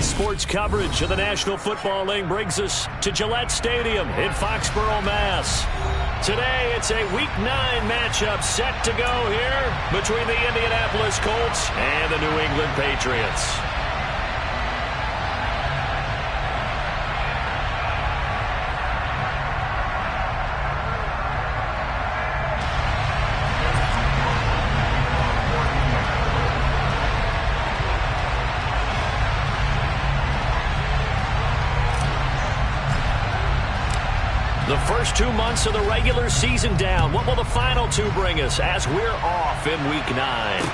Sports coverage of the National Football League brings us to Gillette Stadium in Foxborough, Mass. Today, it's a Week 9 matchup set to go here between the Indianapolis Colts and the New England Patriots. The first 2 months of the regular season down. What will the final 2 bring us as we're off in Week 9?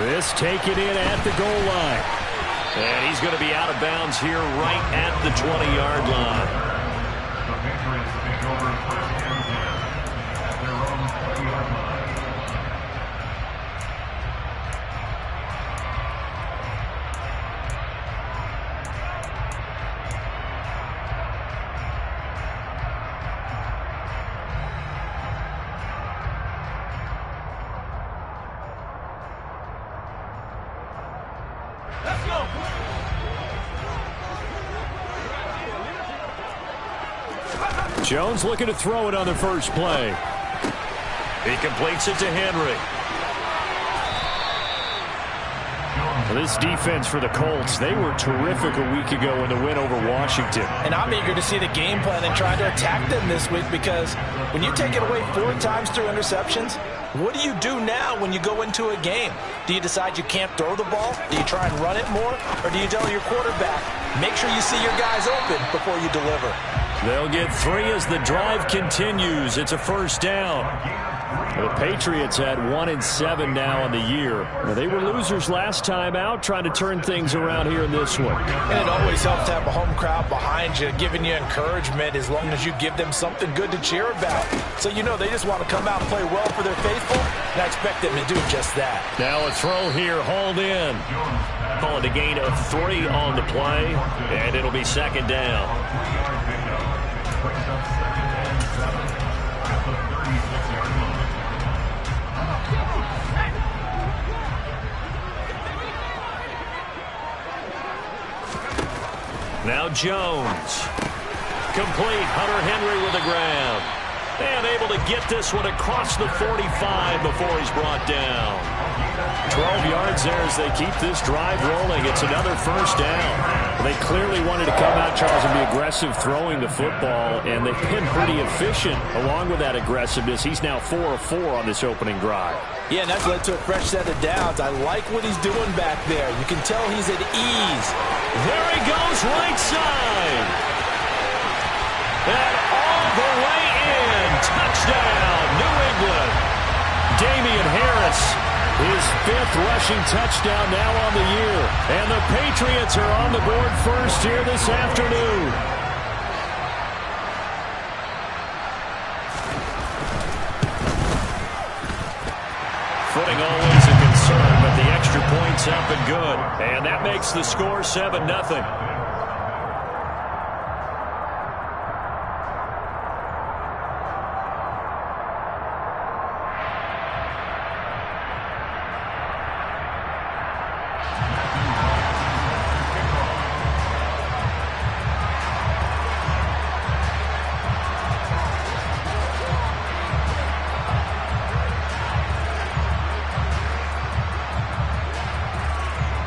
This taken in at the goal line. And he's going to be out of bounds here right at the 20-yard line. The Patriots take over first and 10 at their own 20-yard line. Jones looking to throw it on the first play. He completes it to Henry. This defense for the Colts, they were terrific a week ago in the win over Washington. And I'm eager to see the game plan and try to attack them this week, because when you take it away 4 times through interceptions, what do you do now when you go into a game? Do you decide you can't throw the ball? Do you try and run it more? Or do you tell your quarterback, make sure you see your guys open before you deliver? They'll get 3 as the drive continues. It's a first down. The Patriots had 1-7 now on the year. Now, they were losers last time out, trying to turn things around here in this one. And it always helps to have a home crowd behind you, giving you encouragement as long as you give them something good to cheer about. So you know they just want to come out and play well for their faithful, and I expect them to do just that. Now a throw here, hauled in. Call it a gain of 3 on the play, and it'll be second down. Now Jones. Complete. Hunter Henry with the grab. And able to get this one across the 45 before he's brought down. 12 yards there as they keep this drive rolling. It's another first down. They clearly wanted to come out, Charles, and be aggressive throwing the football, and they've been pretty efficient along with that aggressiveness. He's now 4 of 4 on this opening drive. Yeah, and that's led to a fresh set of downs. I like what he's doing back there. You can tell he's at ease. There he goes, right side. And all the way in. Touchdown, New England. Damian Harris, his 5th rushing touchdown now on the year. And the Patriots are on the board first here this afternoon. Footing always a concern, but the extra point's up and good. And that makes the score 7-0.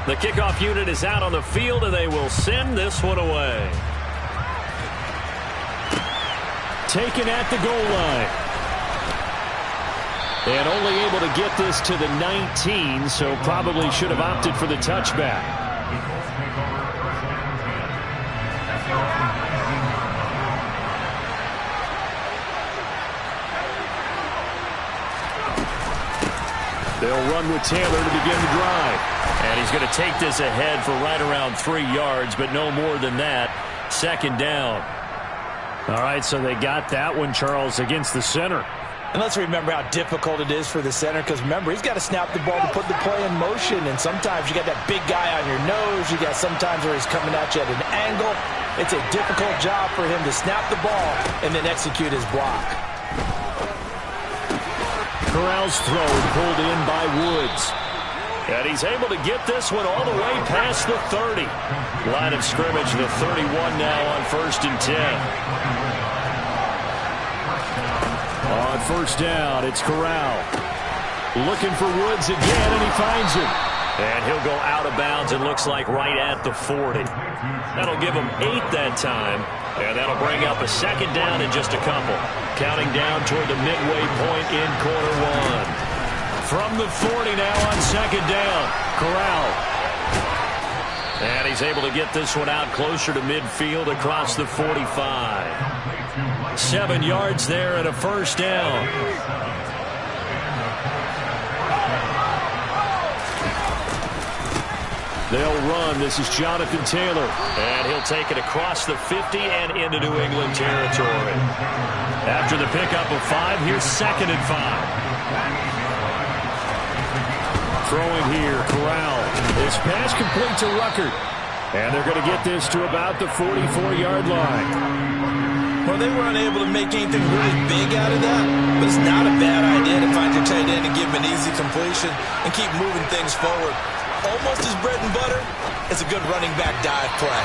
The kickoff unit is out on the field, and they will send this one away. Taken at the goal line. And only able to get this to the 19, so probably should have opted for the touchback. They'll run with Taylor to begin the drive. And he's going to take this ahead for right around 3 yards, but no more than that. Second down. All right, so they got that one, Charles, against the center. And let's remember how difficult it is for the center, because remember, he's got to snap the ball to put the play in motion, and sometimes you got that big guy on your nose. You got sometimes where he's coming at you at an angle. It's a difficult job for him to snap the ball and then execute his block. Corral's throw pulled in by Woods. And he's able to get this one all the way past the 30. Line of scrimmage, the 31 now on 1st and 10. On 1st down, it's Corral. Looking for Woods again, and he finds him. And he'll go out of bounds, it looks like, right at the 40. That'll give him 8 that time. And that'll bring up a 2nd down in just a couple. Counting down toward the midway point in quarter 1. From the 40 now on 2nd down. Corral. And he's able to get this one out closer to midfield across the 45. 7 yards there and a 1st down. They'll run. This is Jonathan Taylor. And he'll take it across the 50 and into New England territory. After the pickup of 5, here's 2nd and 5. Throwing here, Corral. This pass complete to Ruckert. And they're going to get this to about the 44-yard line. Well, they were unable to make anything really big out of that, but it's not a bad idea to find your tight end and give him an easy completion and keep moving things forward. Almost his bread and butter is a good running back dive play.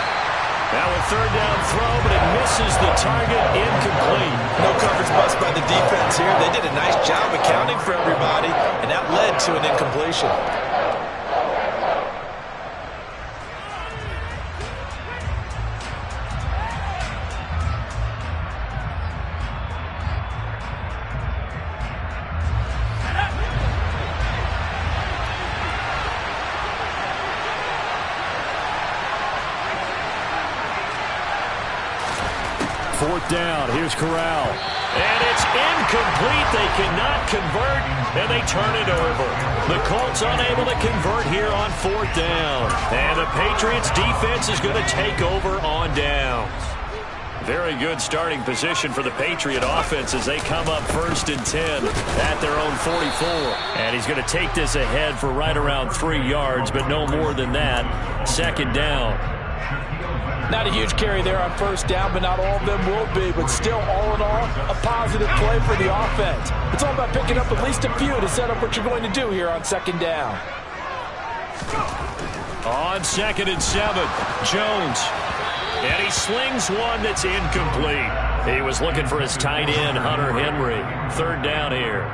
Now a 3rd down throw, but it misses the target, incomplete. No coverage bust by the defense here. They did a nice job accounting for everybody, and that led to an incompletion. Down. Here's Corral. And it's incomplete. They cannot convert, and they turn it over. The Colts unable to convert here on 4th down. And the Patriots defense is going to take over on downs. Very good starting position for the Patriot offense as they come up 1st and 10 at their own 44. And he's going to take this ahead for right around 3 yards, but no more than that. 2nd down. Not a huge carry there on 1st down, but not all of them will be. But still, all in all, a positive play for the offense. It's all about picking up at least a few to set up what you're going to do here on 2nd down. On 2nd and 7, Jones. And he slings one that's incomplete. He was looking for his tight end, Hunter Henry. 3rd down here.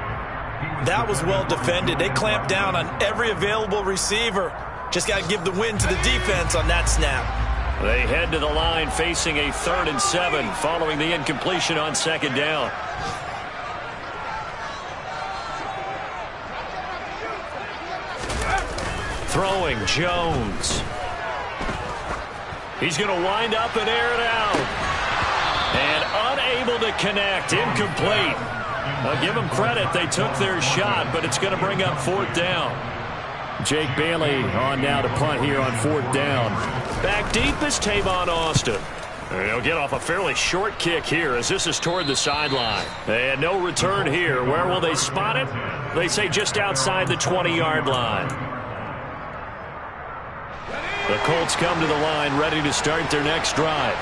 That was well defended. They clamped down on every available receiver. Just got to give the win to the defense on that snap. They head to the line facing a 3rd and 7 following the incompletion on 2nd down. Throwing, Jones. He's going to wind up and air it out. And unable to connect, incomplete. I'll give them credit, they took their shot, but it's going to bring up 4th down. Jake Bailey on now to punt here on 4th down. Back deep is Tavon Austin. He'll get off a fairly short kick here as this is toward the sideline. And no return here. Where will they spot it? They say just outside the 20-yard line. The Colts come to the line ready to start their next drive.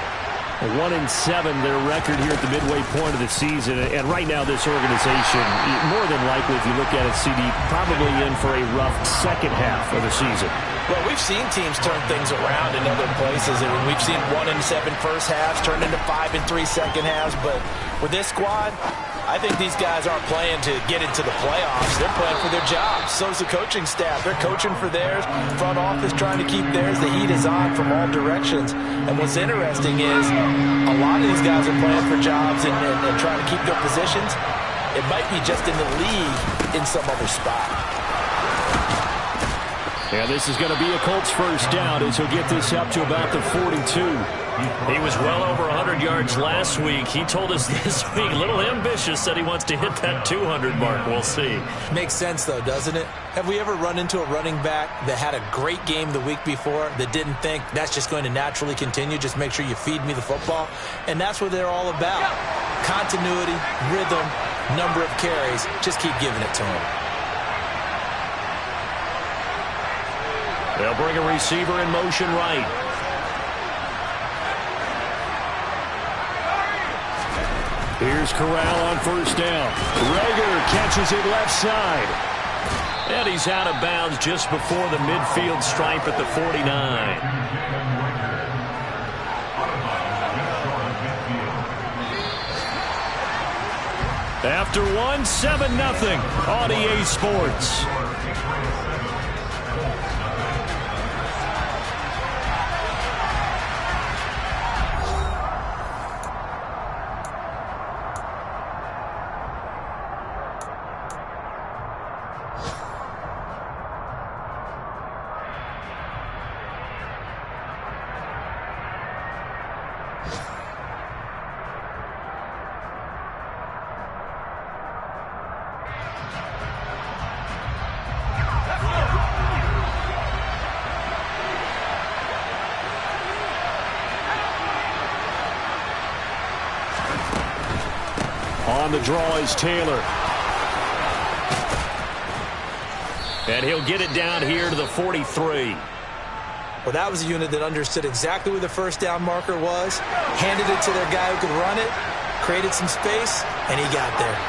1-7 their record here at the midway point of the season. And right now this organization, more than likely if you look at it, CD, probably in for a rough 2nd half of the season. Well, we've seen teams turn things around in other places. I mean, we've seen 1-7 first halves turn into 5-3 second halves. But with this squad, I think these guys aren't playing to get into the playoffs. They're playing for their jobs. So's the coaching staff. They're coaching for theirs. Front office trying to keep theirs. The heat is on from all directions. And what's interesting is a lot of these guys are playing for jobs and trying to keep their positions. It might be just in the league in some other spot. Yeah, this is going to be a Colts 1st down as he'll get this up to about the 42. He was well over 100 yards last week. He told us this week, a little ambitious, that he wants to hit that 200 mark. We'll see. Makes sense, though, doesn't it? Have we ever run into a running back that had a great game the week before that didn't think that's just going to naturally continue? Just make sure you feed me the football. And that's what they're all about. Continuity, rhythm, number of carries. Just keep giving it to him. They'll bring a receiver in motion right. Here's Corral on 1st down. Rager catches it left side. And he's out of bounds just before the midfield stripe at the 49. After one, 7-0 on EA Sports. On the draw is Taylor. And he'll get it down here to the 43. Well, that was a unit that understood exactly where the first down marker was, handed it to their guy who could run it, created some space, and he got there.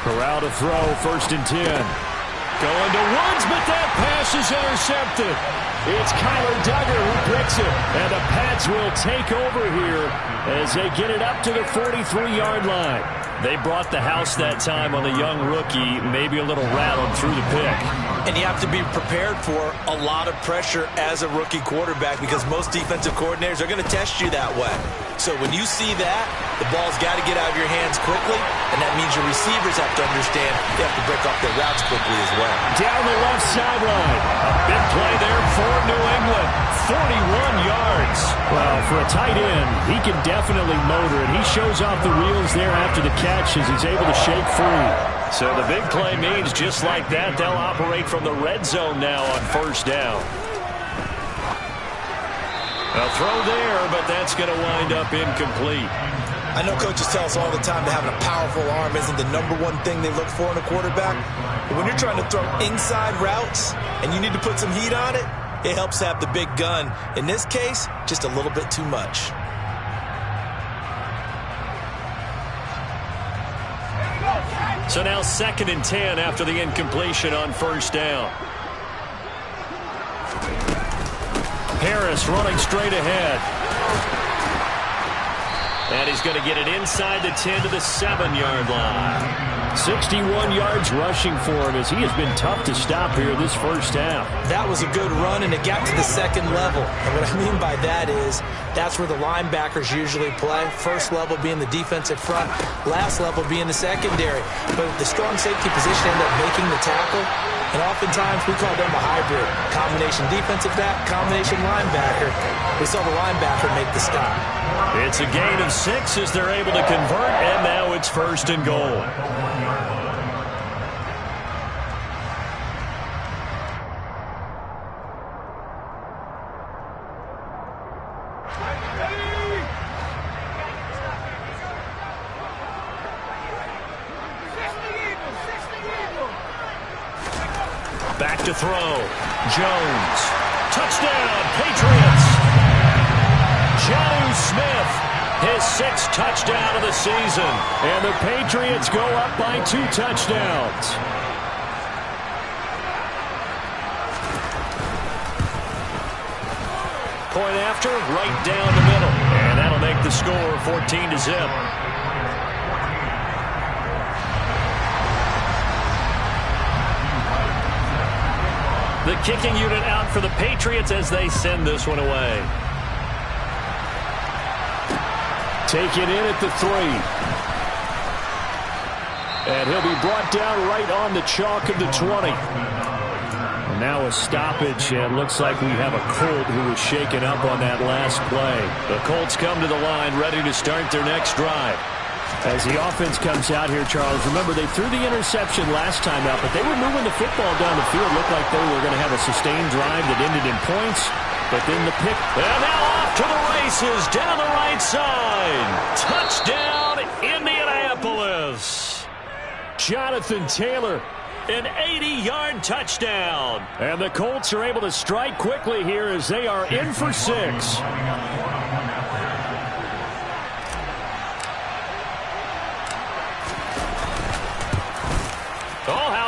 Corral to throw, 1st and 10. Going to Woods, but that pass is intercepted. It's Kyler Duggar who picks it, and the Pats will take over here as they get it up to the 43-yard line. They brought the house that time on the young rookie, maybe a little rattled through the pick. And you have to be prepared for a lot of pressure as a rookie quarterback because most defensive coordinators are going to test you that way. So when you see that, the ball's got to get out of your hands quickly, and that means your receivers have to understand they have to break off their routes quickly as well. Down the left sideline. A big play there for New England. 41 yards. Well, for a tight end, he can definitely motor it. He shows off the wheels there after the catch as he's able to shake free. So the big play means just like that, they'll operate from the red zone now on 1st down. A throw there, but that's going to wind up incomplete. I know coaches tell us all the time that having a powerful arm isn't the #1 thing they look for in a quarterback. But when you're trying to throw inside routes and you need to put some heat on it, it helps to have the big gun. In this case, just a little bit too much. So now 2nd and 10 after the incompletion on 1st down. Harris running straight ahead. And he's going to get it inside the 10 to the 7-yard line. 61 yards rushing for him as he has been tough to stop here this first half. That was a good run, and it got to the 2nd level. And what I mean by that is that's where the linebackers usually play. First level being the defensive front, last level being the secondary. But the strong safety position ended up making the tackle. And oftentimes we call them a hybrid. Combination defensive back, combination linebacker. We saw the linebacker make the stop. It's a gain of 6 as they're able to convert, and now it's 1st and goal. Back to throw. Jones. Touchdown, Patriots. Jonnu Smith, his 6th touchdown of the season. And the Patriots go up by 2 touchdowns. Point after, right down the middle. And that'll make the score 14-0. The kicking unit out for the Patriots as they send this one away. Taken in at the 3. And he'll be brought down right on the chalk of the 20. And now a stoppage, and looks like we have a Colt who was shaken up on that last play. The Colts come to the line ready to start their next drive. As the offense comes out here, Charles, remember they threw the interception last time out, but they were moving the football down the field. Looked like they were going to have a sustained drive that ended in points, but then the pick. And now off to the races, down the right side. Touchdown, Indianapolis. Jonathan Taylor, an 80-yard touchdown. And the Colts are able to strike quickly here as they are in for 6.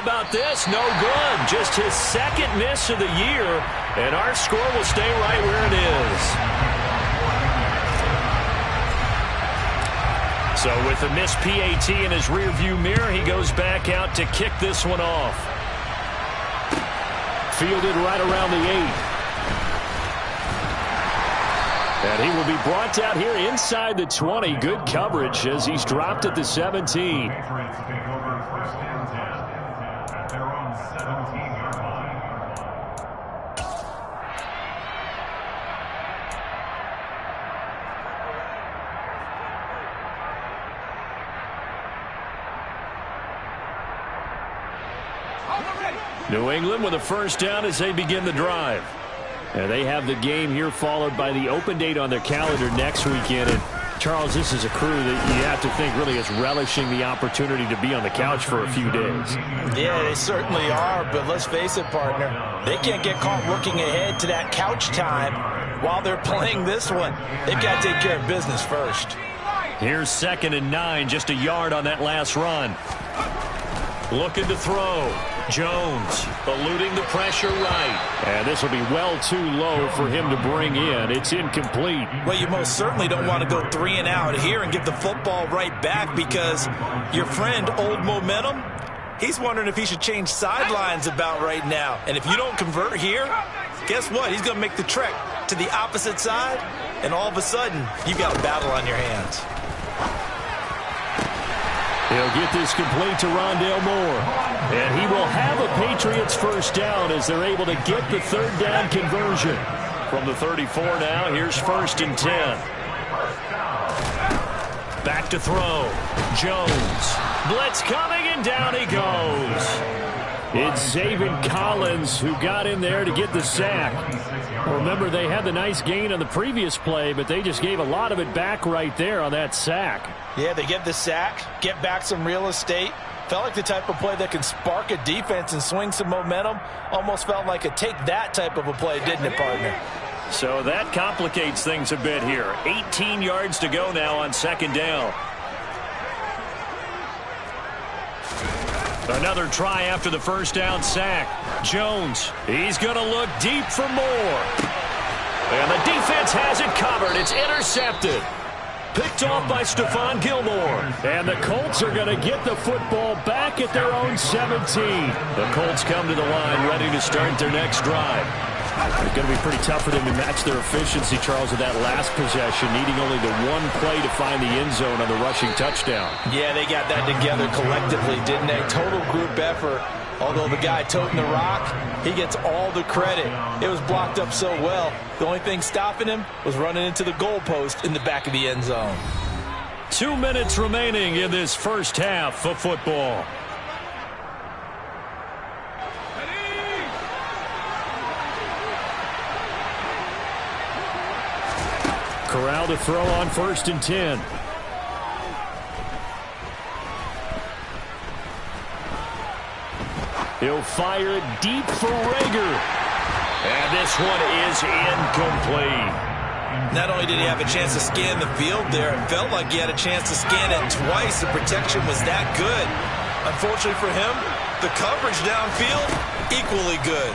about this? No good. Just his second miss of the year, and our score will stay right where it is. So with the missed PAT in his rearview mirror, he goes back out to kick this one off. Fielded right around the 8. And he will be brought out here inside the 20. Good coverage as he's dropped at the 17. Patriots take over first and 10 at their own 17-yard line. New England with a first down as they begin the drive. And they have the game here followed by the open date on their calendar next weekend. And Charles, this is a crew that you have to think really is relishing the opportunity to be on the couch for a few days. Yeah, they certainly are, but let's face it, partner. They can't get caught looking ahead to that couch time while they're playing this one. They've got to take care of business first. Here's 2nd and 9, just a yard on that last run. Looking to throw. Jones eluding the pressure right. And this will be well too low for him to bring in. It's incomplete. Well, you most certainly don't want to go 3 and out here and give the football right back because your friend, Old Momentum, he's wondering if he should change sidelines about right now. And if you don't convert here, guess what? He's going to make the trek to the opposite side, and all of a sudden, you've got a battle on your hands. He'll get this complete to Rondale Moore. And he will have a Patriots first down as they're able to get the 3rd down conversion. From the 34 now, here's 1st and 10. Back to throw. Jones. Blitz coming, and down he goes. It's Zaven Collins who got in there to get the sack. Remember, they had the nice gain on the previous play, but they just gave a lot of it back right there on that sack. Yeah, they get the sack, get back some real estate. Felt like the type of play that can spark a defense and swing some momentum. Almost felt like a take-that type of a play, didn't it, partner? So that complicates things a bit here. 18 yards to go now on 2nd down. Another try after the first down sack. Jones, he's going to look deep for more. And the defense has it covered. It's intercepted. Picked off by Stephon Gilmore. And the Colts are going to get the football back at their own 17. The Colts come to the line ready to start their next drive. It's going to be pretty tough for them to match their efficiency, Charles, with that last possession, needing only the one play to find the end zone on the rushing touchdown. Yeah, they got that together collectively, didn't they? Total group effort. Although the guy toting the rock, he gets all the credit. It was blocked up so well. The only thing stopping him was running into the goalpost in the back of the end zone. 2 minutes remaining in this first half of football. Corral to throw on 1st and 10. He'll fire it deep for Rager. And this one is incomplete. Not only did he have a chance to scan the field there, it felt like he had a chance to scan it twice. The protection was that good. Unfortunately for him, the coverage downfield, equally good.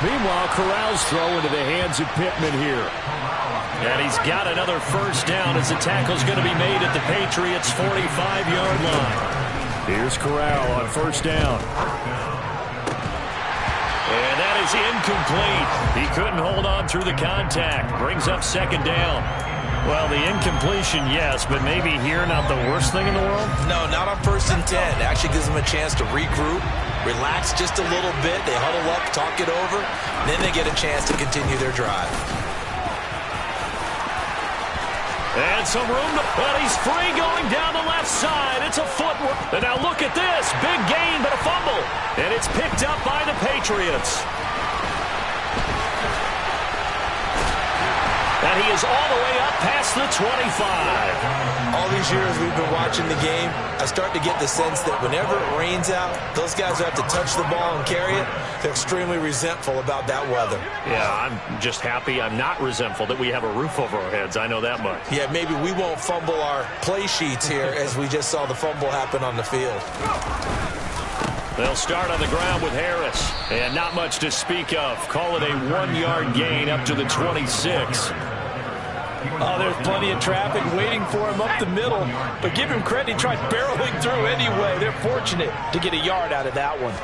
Meanwhile, Corral's throw into the hands of Pittman here. And he's got another first down as the tackle's going to be made at the Patriots' 45-yard line. Here's Corral on 1st down. And that is incomplete. He couldn't hold on through the contact. Brings up 2nd down. Well, the incompletion, yes, but maybe here not the worst thing in the world? No, not on 1st and 10. Actually gives them a chance to regroup, relax just a little bit. They huddle up, talk it over, and then they get a chance to continue their drive. And some room, but he's free going down the left side. It's a footwork. And now look at this. Big gain, but a fumble. And it's picked up by the Patriots. And he is all the way up past the 25. All these years we've been watching the game, I start to get the sense that whenever it rains out, those guys who have to touch the ball and carry it, they're extremely resentful about that weather. Yeah, I'm just happy I'm not resentful that we have a roof over our heads. I know that much. Yeah, maybe we won't fumble our play sheets here as we just saw the fumble happen on the field. They'll start on the ground with Harris. And not much to speak of. Call it a 1-yard gain up to the 26. Oh, there's plenty of traffic waiting for him up the middle. But give him credit, he tried barreling through anyway. They're fortunate to get a yard out of that one.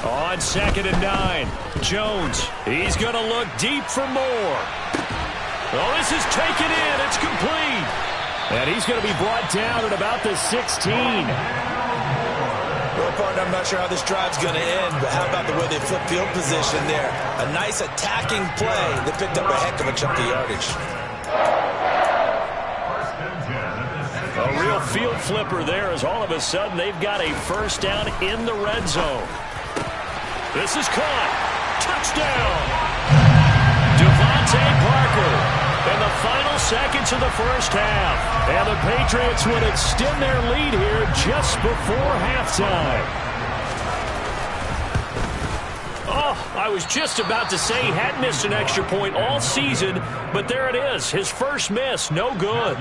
On 2nd and 9, Jones. He's going to look deep for more. Oh, this is taken in. It's complete. And he's going to be brought down at about the 16. Well, partner, I'm not sure how this drive's going to end, but how about the way they flip field position there? A nice attacking play that picked up a heck of a chunk of yardage. A real field flipper there as all of a sudden they've got a first down in the red zone. This is caught. Touchdown. Devontae Parker. In the final seconds of the first half. And the Patriots would extend their lead here just before halftime. Oh, I was just about to say he hadn't missed an extra point all season, but there it is. His first miss, no good.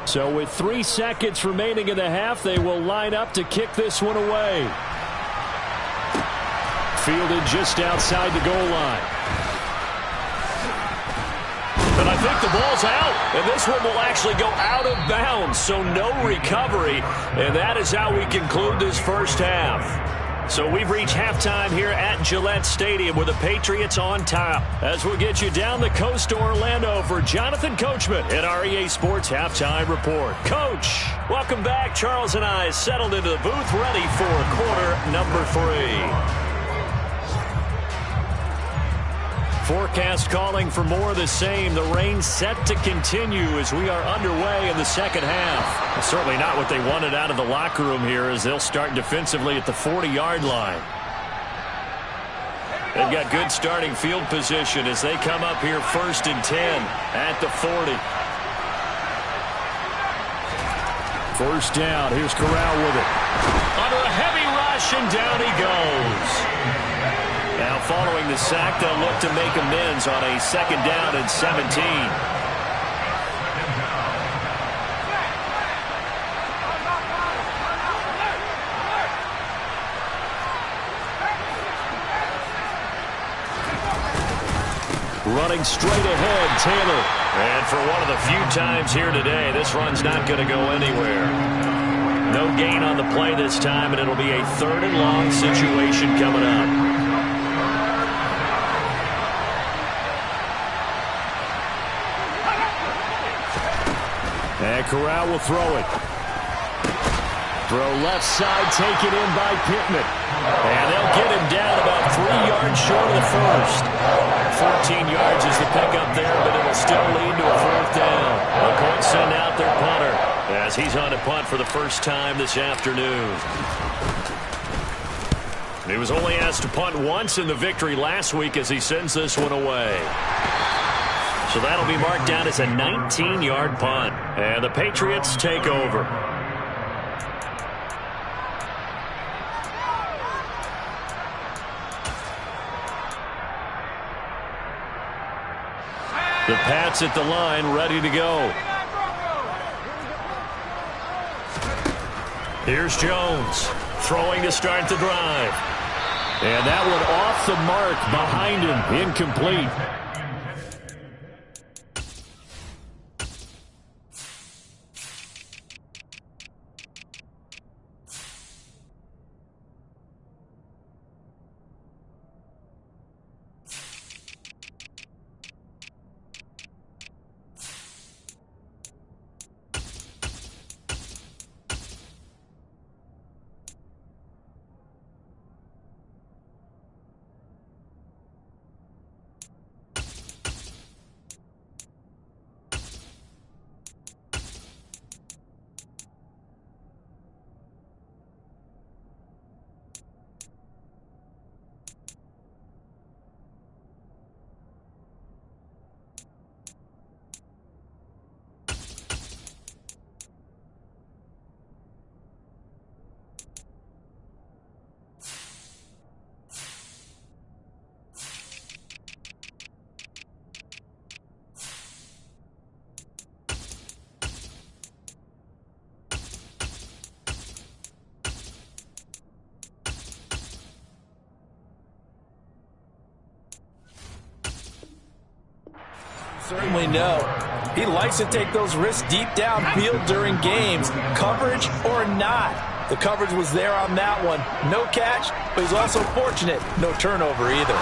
So with 3 seconds remaining in the half, they will line up to kick this one away. Fielded just outside the goal line. And I think the ball's out. And this one will actually go out of bounds, so no recovery. And that is how we conclude this first half. So we've reached halftime here at Gillette Stadium with the Patriots on top. As we'll get you down the coast to Orlando for Jonathan Coachman at our EA Sports Halftime Report. Coach, welcome back. Charles and I settled into the booth ready for quarter number 3. Forecast calling for more of the same. The rain set to continue as we are underway in the second half. Certainly not what they wanted out of the locker room here as they'll start defensively at the 40-yard line. They've got good starting field position as they come up here 1st and 10 at the 40. First down. Here's Corral with it. Under a heavy rush, and down he goes. Now following the sack, they'll look to make amends on a 2nd down and 17. Running straight ahead, Taylor. And for one of the few times here today, this run's not going to go anywhere. No gain on the play this time, and it'll be a 3rd and long situation coming up. And Corral will throw it. Throw left side, taken in by Pittman. And they'll get him down about 3 yards short of the first. 14 yards is the pickup there, but it'll still lead to a 4th down. The Colts send out their punter as he's on to punt for the first time this afternoon. He was only asked to punt once in the victory last week as he sends this one away. So that'll be marked down as a 19-yard punt. And the Patriots take over. The Pats at the line, ready to go. Here's Jones, throwing to start the drive. And that one off the mark behind him, incomplete. Certainly no. He likes to take those risks deep downfield during games, coverage or not. The coverage was there on that one. No catch, but he's also fortunate. No turnover either.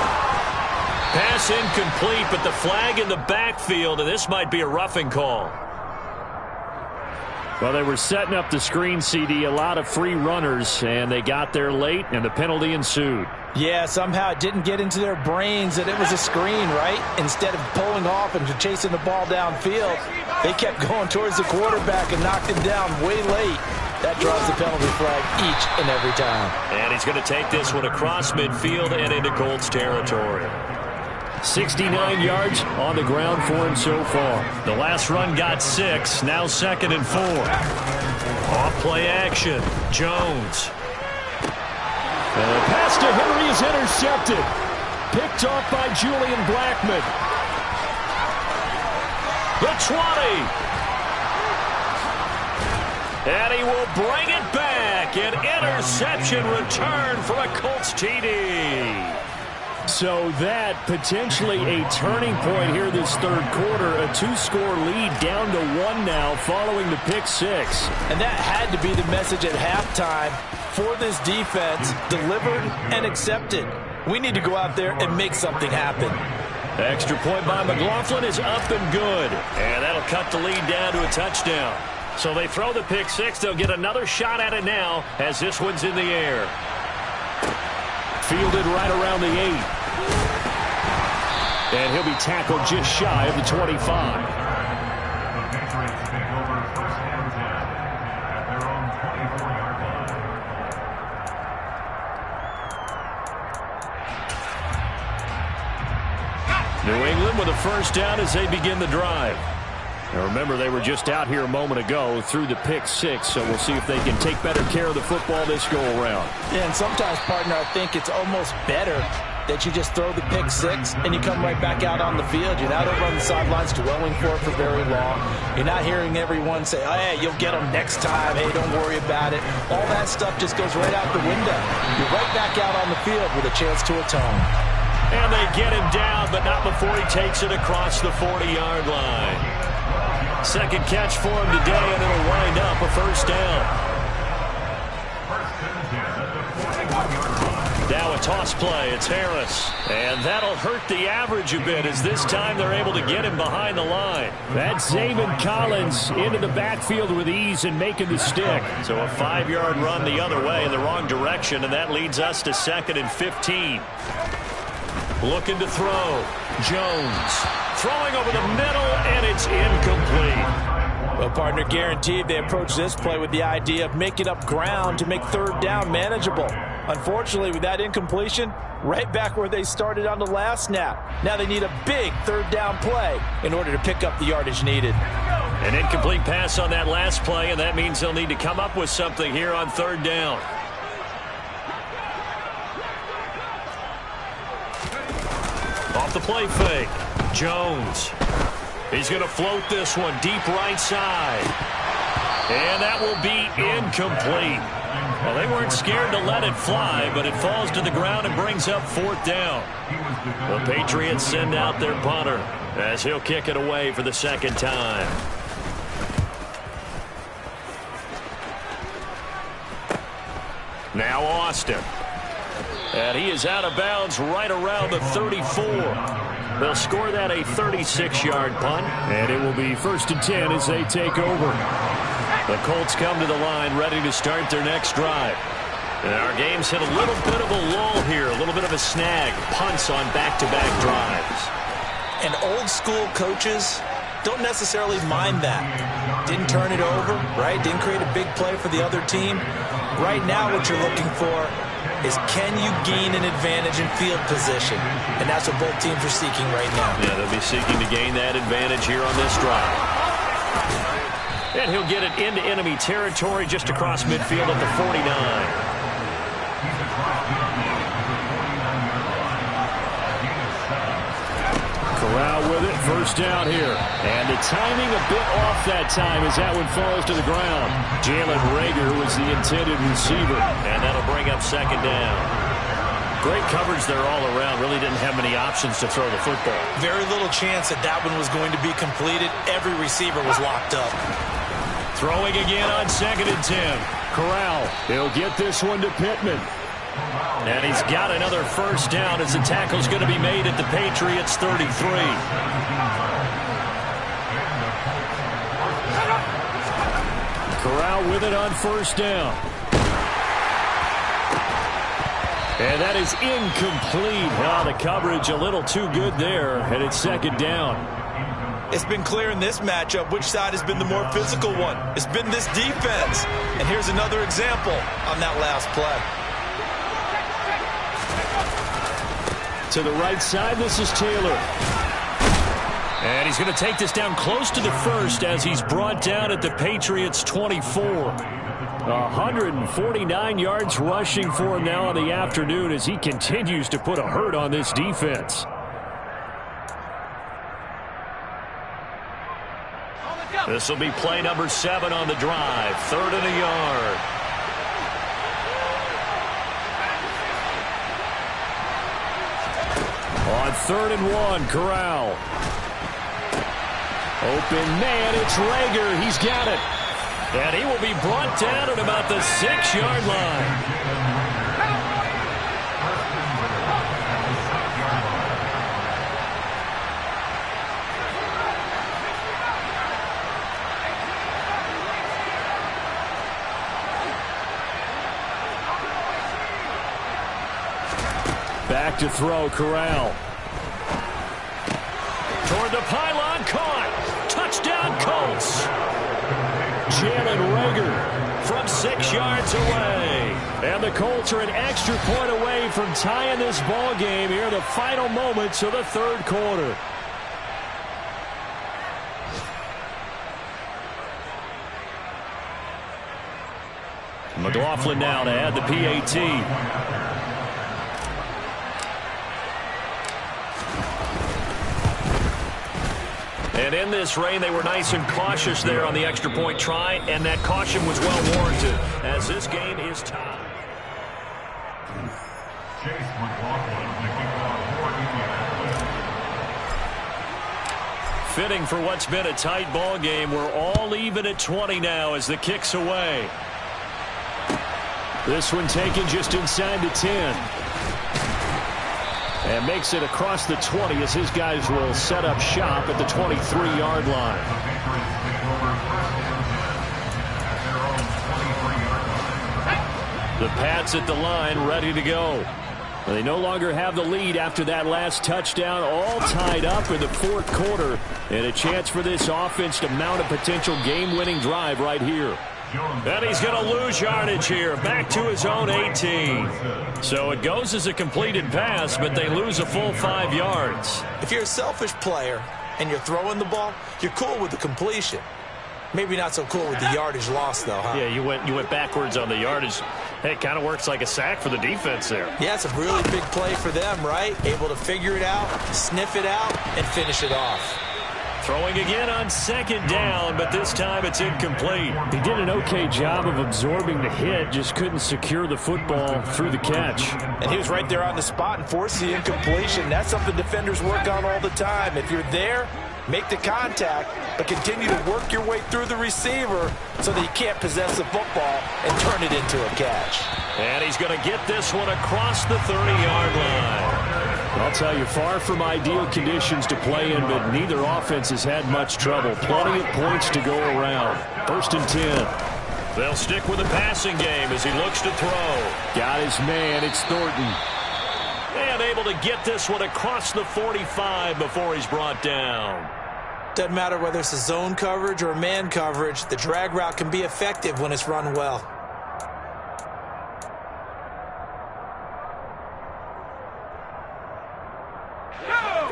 Pass incomplete, but the flag in the backfield, and this might be a roughing call. Well, they were setting up the screen, CD, a lot of free runners, and they got there late, and the penalty ensued. Yeah, somehow it didn't get into their brains that it was a screen, right? Instead of pulling off and chasing the ball downfield, they kept going towards the quarterback and knocked him down way late. That draws the penalty flag each and every time. And he's going to take this one across midfield and into Colts territory. 69 yards on the ground for him so far. The last run got 6, now 2nd and 4. Off play action, Jones. And the pass to Henry is intercepted. Picked off by Julian Blackman. The 20. And he will bring it back. An interception return for a Colts TD. So that potentially a turning point here this third quarter. A 2-score lead down to 1 now following the pick 6. And that had to be the message at halftime for this defense. Delivered and accepted. We need to go out there and make something happen. Extra point by McLaughlin is up and good. And that'll cut the lead down to a touchdown. So they throw the pick 6. They'll get another shot at it now as this one's in the air. Fielded right around the 8. And he'll be tackled just shy of the 25. The Patriots take over first and 10 at their own 24-yard line. New England with a first down as they begin the drive. Now remember, they were just out here a moment ago through the pick 6, so we'll see if they can take better care of the football this go-around. Yeah, and sometimes, partner, I think it's almost better that you just throw the pick 6 and you come right back out on the field. You're not over on the sidelines dwelling for it for very long. You're not hearing everyone say, oh, hey, you'll get them next time. Hey, don't worry about it. All that stuff just goes right out the window. You're right back out on the field with a chance to atone. And they get him down, but not before he takes it across the 40-yard line. Second catch for him today, and it'll wind up a first down. Now a toss play. It's Harris. And that'll hurt the average a bit as this time they're able to get him behind the line. That's Zayvon Collins into the backfield with ease and making the stick. So a 5-yard run the other way in the wrong direction, and that leads us to 2nd and 15. Looking to throw. Jones. Throwing over the middle, and it's incomplete. Well, partner, guaranteed they approach this play with the idea of making up ground to make third down manageable. Unfortunately, with that incompletion, right back where they started on the last snap. Now they need a big third down play in order to pick up the yardage needed. An incomplete pass on that last play, and that means they'll need to come up with something here on third down. Off the play fake. Jones. He's going to float this one deep right side. And that will be incomplete. Well, they weren't scared to let it fly, but it falls to the ground and brings up 4th down. The Patriots send out their punter as he'll kick it away for the second time. Now Austin. And he is out of bounds right around the 34. They'll score that a 36-yard punt. And it will be 1st and 10 as they take over. The Colts come to the line ready to start their next drive. And our game's hit a little bit of a lull here, a little bit of a snag. Punts on back-to-back drives. And old-school coaches don't necessarily mind that. Didn't turn it over, right? Didn't create a big play for the other team. Right now what you're looking for is can you gain an advantage in field position? And that's what both teams are seeking right now. Yeah, they'll be seeking to gain that advantage here on this drive. And he'll get it into enemy territory just across midfield at the 49. Corral with it, first down here. And the timing a bit off that time as that one falls to the ground. Jalen Reagor was the intended receiver. And that'll bring up second down. Great coverage there all around. Really didn't have many options to throw the football. Very little chance that that one was going to be completed. Every receiver was locked up. Throwing again on 2nd and 10. Corral, he'll get this one to Pittman. And he's got another first down as the tackle's going to be made at the Patriots 33. Corral with it on first down. And that is incomplete. Oh, the coverage a little too good there, and it's 2nd down. It's been clear in this matchup which side has been the more physical one. It's been this defense. And here's another example on that last play. To the right side, this is Taylor. And he's going to take this down close to the first as he's brought down at the Patriots 24. 149 yards rushing for him now in the afternoon as he continues to put a hurt on this defense. This will be play number 7 on the drive. 3rd and a yard. On 3rd and 1, Corral. Open man, it's Rager. He's got it. And he will be brought down at about the 6-yard line. Back to throw, Corral. Toward the pylon, caught. Touchdown, Colts. Jalen Rager from 6 yards away. And the Colts are an extra point away from tying this ball game here in the final moments of the 3rd quarter. McLaughlin now to add the PAT. And in this rain, they were nice and cautious there on the extra point try, and that caution was well warranted as this game is tied. Chase McLaughlin, the kickoff for Indianapolis. Fitting for what's been a tight ball game. We're all even at 20 now as the kick's away. This one taken just inside the 10. And makes it across the 20 as his guys will set up shop at the 23-yard line. The Pats at the line, ready to go. They no longer have the lead after that last touchdown, all tied up in the 4th quarter. And a chance for this offense to mount a potential game-winning drive right here. And he's going to lose yardage here, back to his own 18. So it goes as a completed pass, but they lose a full 5 yards. If you're a selfish player and you're throwing the ball, you're cool with the completion. Maybe not so cool with the yardage loss, though, huh? Yeah, you went backwards on the yardage. Hey, it kind of works like a sack for the defense there. Yeah, it's a really big play for them, right? Able to figure it out, sniff it out, and finish it off. Throwing again on 2nd down, but this time it's incomplete. He did an okay job of absorbing the hit, just couldn't secure the football through the catch. And he was right there on the spot and forced the incompletion. That's something defenders work on all the time. If you're there, make the contact, but continue to work your way through the receiver so that you can't possess the football and turn it into a catch. And he's going to get this one across the 30-yard line. I'll tell you, far from ideal conditions to play in, but neither offense has had much trouble. Plenty of points to go around. 1st and 10. They'll stick with the passing game as he looks to throw. Got his man. It's Thornton. And able to get this one across the 45 before he's brought down. Doesn't matter whether it's a zone coverage or man coverage, the drag route can be effective when it's run well.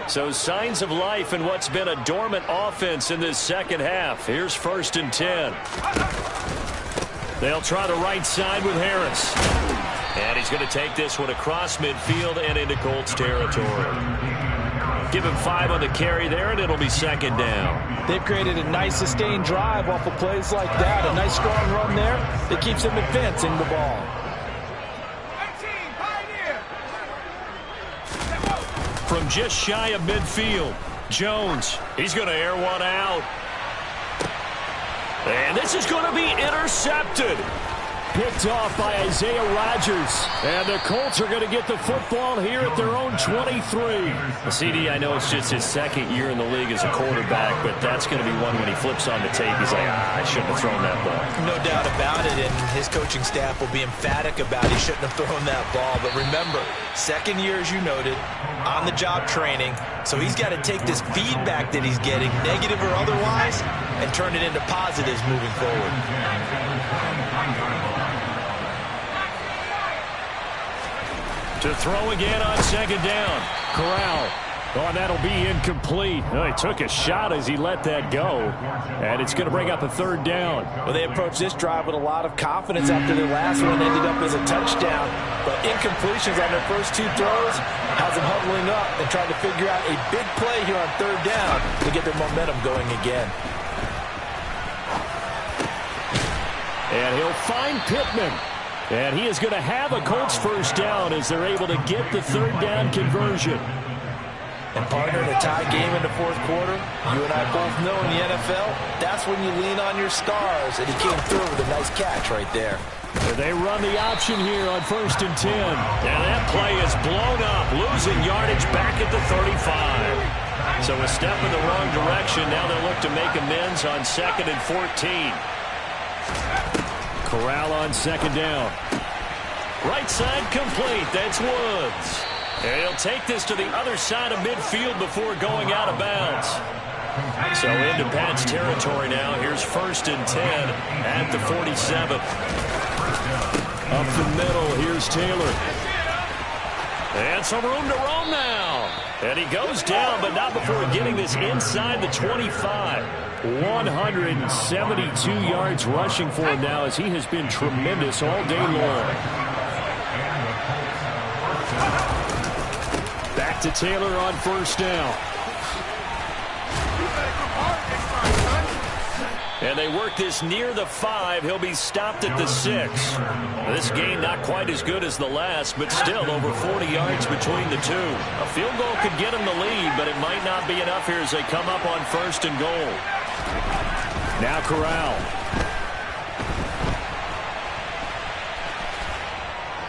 So signs of life in what's been a dormant offense in this 2nd half. Here's 1st and 10. They'll try the right side with Harris. And he's going to take this one across midfield and into Colts territory. Give him 5 on the carry there, and it'll be 2nd down. They've created a nice sustained drive off of plays like that. A nice strong run there that keeps them advancing the ball. from just shy of midfield. Jones, he's going to air one out. And this is going to be intercepted. Picked off by Isaiah Rodgers. And the Colts are going to get the football here at their own 23. The CD, I know it's just his second year in the league as a quarterback, but that's going to be one when he flips on the tape. He's like, I shouldn't have thrown that ball. No doubt about it, and his coaching staff will be emphatic about he shouldn't have thrown that ball. But remember, second year, as you noted, on-the-job training. So he's got to take this feedback that he's getting, negative or otherwise, and turn it into positives moving forward. To throw again on second down. Corral. Oh, and that'll be incomplete. Oh, he took a shot as he let that go. And it's going to bring up a third down. Well, they approached this drive with a lot of confidence after their last one ended up as a touchdown. But incompletions on their first two throws has them huddling up and trying to figure out a big play here on third down to get their momentum going again. And he'll find Pittman. And he is going to have a Colts first down as they're able to get the third down conversion. And partner, in a tie game in the fourth quarter, you and I both know in the NFL, that's when you lean on your stars. And he came through with a nice catch right there. And they run the option here on 1st and 10. And that play is blown up, losing yardage back at the 35. So a step in the wrong direction. Now they'll look to make amends on 2nd and 14. Corral on second down. Right side complete. That's Woods. And he'll take this to the other side of midfield before going out of bounds. So into Pat's territory now. Here's 1st and 10 at the 47. Up the middle, here's Taylor. And some room to roam now. And he goes down, but not before getting this inside the 25. 172 yards rushing for him now as he has been tremendous all day long. Back to Taylor on first down. And they work this near the 5. He'll be stopped at the 6. This game not quite as good as the last, but still over 40 yards between the two. A field goal could get him the lead, but it might not be enough here as they come up on 1st and goal. Now Corral.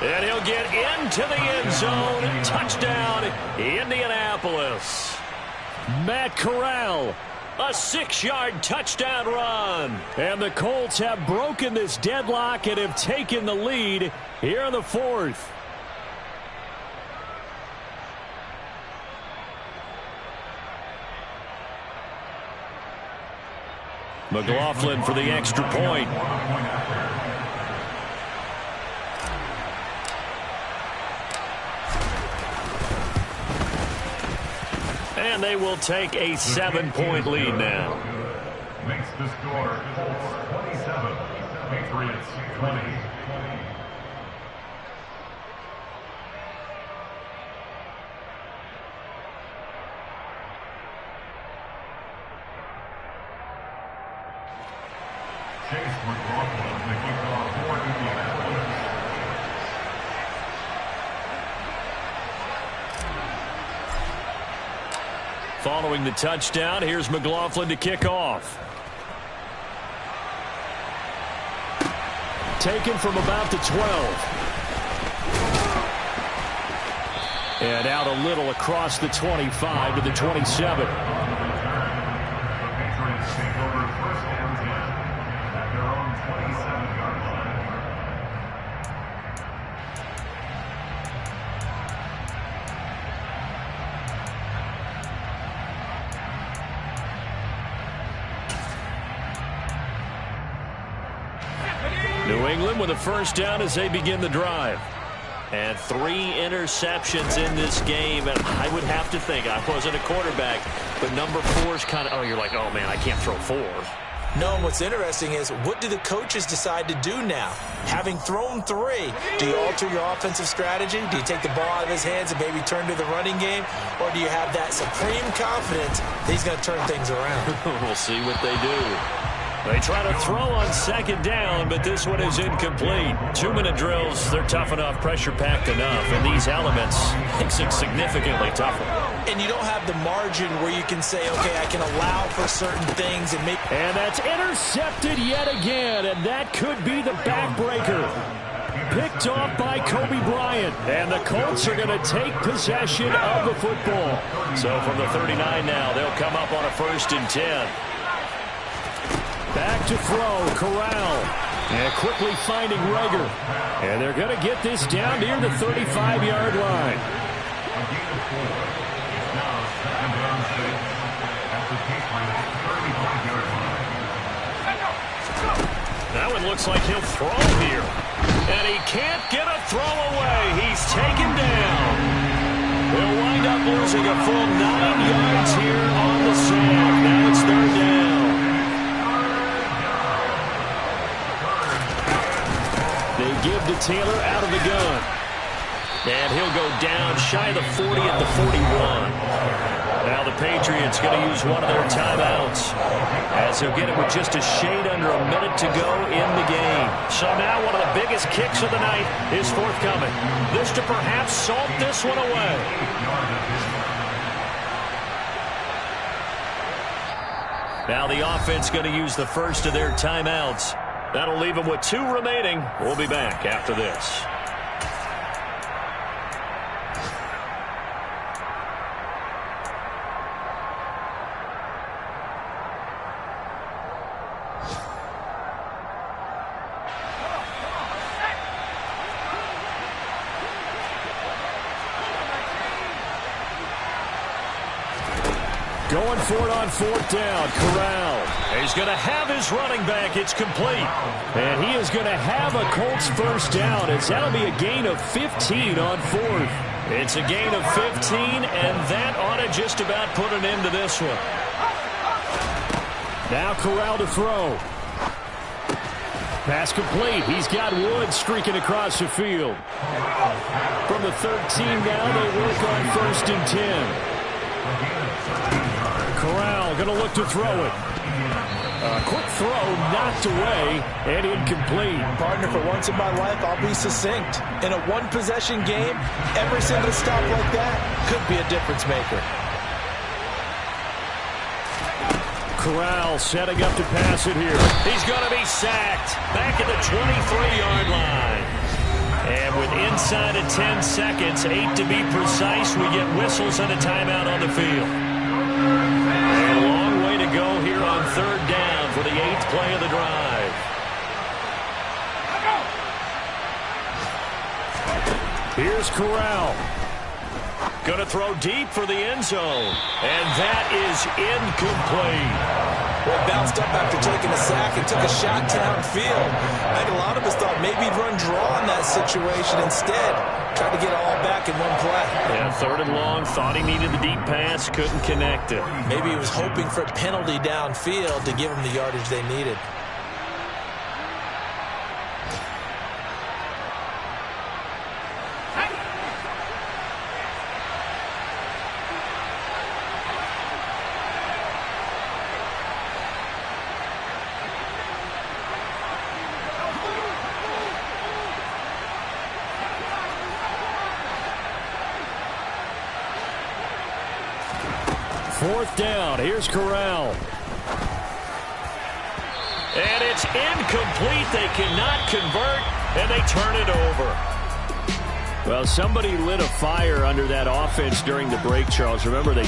And he'll get into the end zone. Touchdown, Indianapolis. Matt Corral. A 6-yard touchdown run. And the Colts have broken this deadlock and have taken the lead here in the 4th. McLaughlin for the extra point. And they will take a 7-point lead now. Makes the score Colts 27, Patriots 20. Chase McLaughlin, the kickoff for Indianapolis. Following the touchdown, here's McLaughlin to kick off. Taken from about the 12. And out a little across the 25 to the 27. New England with a first down as they begin the drive. And 3 interceptions in this game. And I would have to think, I wasn't a quarterback, but number 4 is kind of, oh, you're like, oh, man, I can't throw 4. No, and what's interesting is, what do the coaches decide to do now? Having thrown 3, do you alter your offensive strategy? Do you take the ball out of his hands and maybe turn to the running game? Or do you have that supreme confidence that he's going to turn things around? We'll see what they do. They try to throw on second down, but this one is incomplete. 2-minute drills, they're tough enough, pressure-packed enough, and these elements makes it significantly tougher. And you don't have the margin where you can say, okay, I can allow for certain things and make... And that's intercepted yet again, and that could be the backbreaker. Picked off by Kobe Bryant, and the Colts are going to take possession of the football. So from the 39 now, they'll come up on a 1st and 10. Back to throw, Corral. And quickly finding Rager. And they're going to get this down near the 35-yard line. That one looks like he'll throw here. And he can't get a throw away. He's taken down. They'll wind up losing a full 9 yards here on the sack. Now it's 3rd down. They give to Taylor out of the gun. And he'll go down shy of the 40 at the 41. Now the Patriots going to use one of their timeouts as he'll get it with just a shade under a minute to go in the game. So now one of the biggest kicks of the night is forthcoming. This to perhaps salt this one away. Now the offense going to use the first of their timeouts. That'll leave them with 2 remaining. We'll be back after this. Going for it on 4th down. Corral. He's going to have his running back. It's complete. And he is going to have a Colts 1st down. As that'll be a gain of 15 on 4th. It's a gain of 15, and that ought to just about put an end to this one. Now Corral to throw. Pass complete. He's got Wood streaking across the field. From the 13 now, they work on 1st and 10. Corral going to look to throw it. A quick throw knocked away and incomplete. Partner, for once in my life, I'll be succinct. In a one-possession game, every single stop like that could be a difference maker. Corral setting up to pass it here. He's going to be sacked back at the 23-yard line. And with inside of 10 seconds, 8 to be precise, we get whistles and a timeout on the field. And a long way to go here on 3rd down for the 8th play of the drive. Here's Corral. Going to throw deep for the end zone. And that is incomplete. Well, bounced up after taking a sack and took a shot downfield. I think a lot of us thought maybe he'd run draw in that situation. Instead, tried to get it all back in one play. Yeah, 3rd and long. Thought he needed the deep pass. Couldn't connect it. Maybe he was hoping for a penalty downfield to give him the yardage they needed. Fourth down. Here's Corral. And it's incomplete. They cannot convert, and they turn it over. Well, somebody lit a fire under that offense during the break, Charles. Remember, they